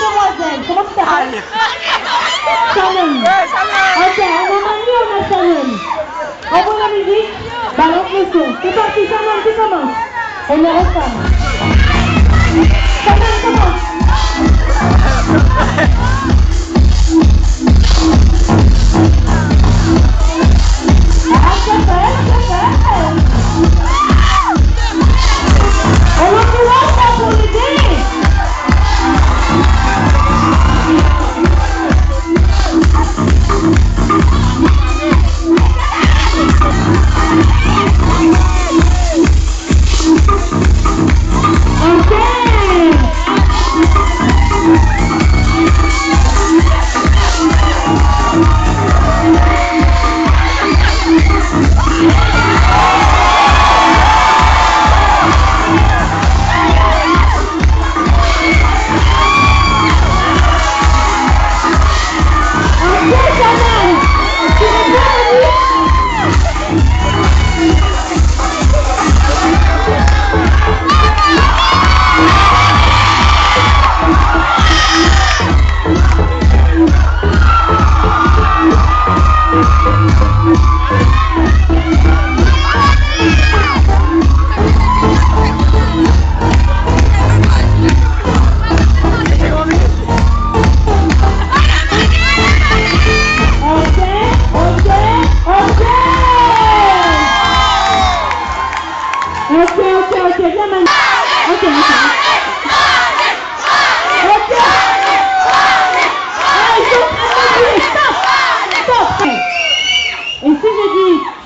demoiselle. Comment tu t'appelles? Shannon. Ok, on a Manu, on a Shannon. Envoie la musique, balance le son. C'est parti, Shannon, tu commences. Honneur aux femmes. Shannon, commence. Ah, c'est fait, c'est fait. On encourage ça pour l'aider.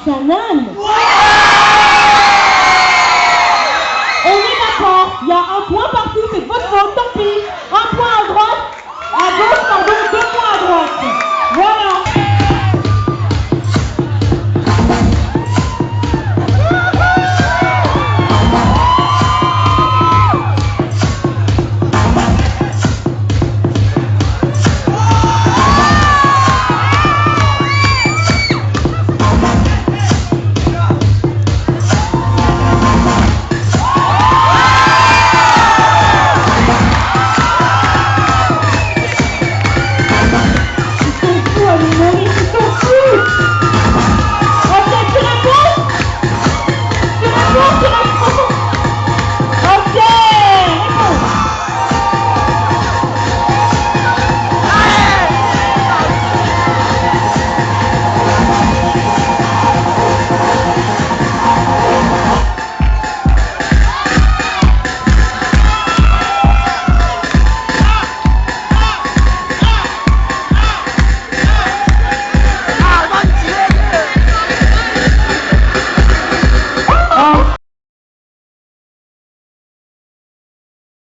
Shannon, on est d'accord, il y a un point partout, c'est de votre faute, tant pis. Un point à droite, à gauche, pardon, 2 points à droite. Voilà. Ils sont